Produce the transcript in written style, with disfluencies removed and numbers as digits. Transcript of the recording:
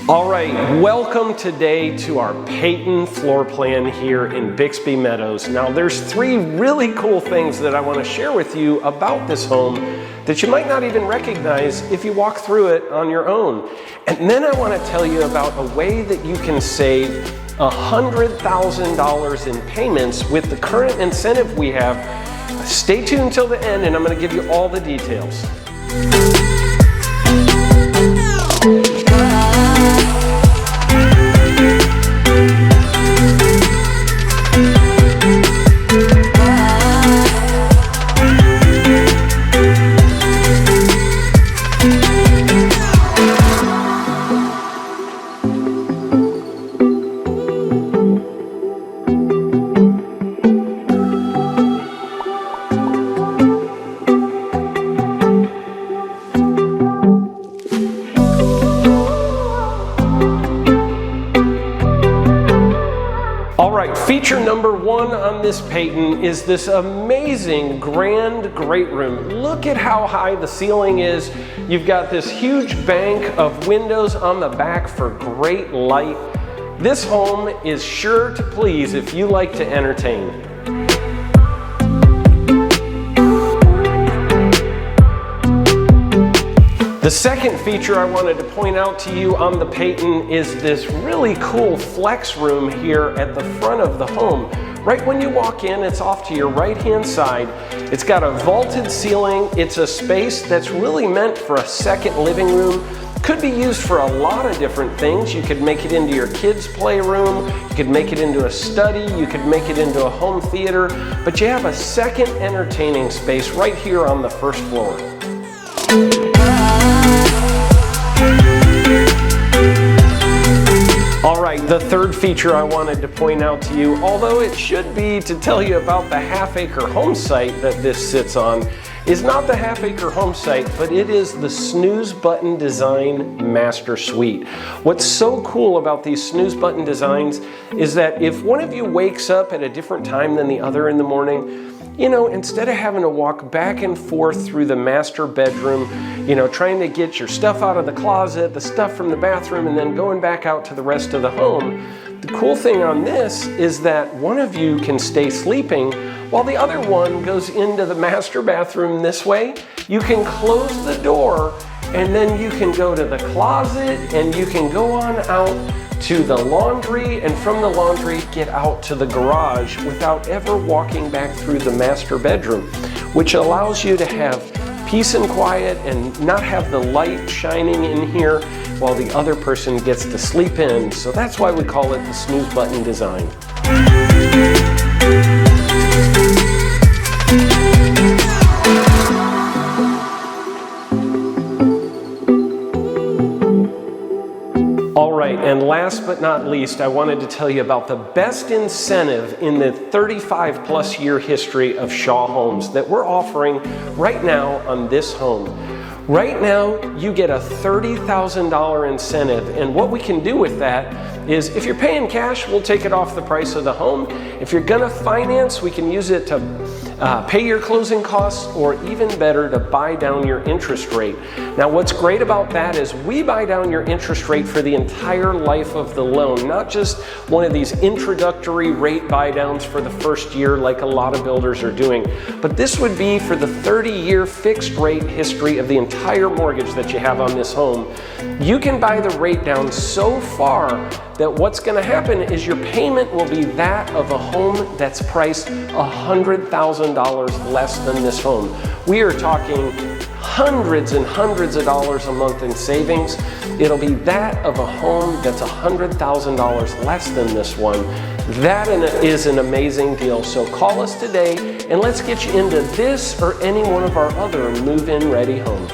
All right, welcome today to our Peyton floor plan here in Bixby Meadows. Now there's three really cool things that I want to share with you about this home that you might not even recognize if you walk through it on your own. And then I want to tell you about a way that you can save $100,000 in payments with the current incentive we have. Stay tuned till the end and I'm going to give you all the details. Feature number one on this Peyton is this amazing grand great room. Look at how high the ceiling is. You've got this huge bank of windows on the back for great light. This home is sure to please if you like to entertain. The second feature I wanted to point out to you on the Peyton is this really cool flex room here at the front of the home. Right when you walk in, it's off to your right-hand side. It's got a vaulted ceiling. It's a space that's really meant for a second living room. Could be used for a lot of different things. You could make it into your kids' playroom. You could make it into a study. You could make it into a home theater. But you have a second entertaining space right here on the first floor. All right, the third feature I wanted to point out to you, although it should be to tell you about the half-acre home site that this sits on, is not the half-acre home site, but it is the snooze button design master suite. What's so cool about these snooze button designs is that if one of you wakes up at a different time than the other in the morning, you know, instead of having to walk back and forth through the master bedroom, you know, trying to get your stuff out of the closet, the stuff from the bathroom, and then going back out to the rest of the home, the cool thing on this is that one of you can stay sleeping while the other one goes into the master bathroom this way. You can close the door and then you can go to the closet and you can go on out to the laundry, and from the laundry get out to the garage without ever walking back through the master bedroom, which allows you to have peace and quiet and not have the light shining in here while the other person gets to sleep in. So that's why we call it the snooze button design. All right, and last but not least, I wanted to tell you about the best incentive in the 35+ year history of Shaw Homes that we're offering right now on this home. Right now, you get a $30,000 incentive, and what we can do with that is if you're paying cash, we'll take it off the price of the home. If you're gonna finance, we can use it to pay your closing costs, or even better, to buy down your interest rate. Now, what's great about that is we buy down your interest rate for the entire life of the loan, not just one of these introductory rate buy downs for the first year like a lot of builders are doing, but this would be for the 30-year fixed rate history of the entire mortgage that you have on this home. You can buy the rate down so far that what's going to happen is your payment will be that of a home that's priced $100,000 less than this home. We are talking hundreds and hundreds of dollars a month in savings. It'll be that of a home that's $100,000 less than this one. That is an amazing deal. So call us today and let's get you into this or any one of our other move-in ready homes.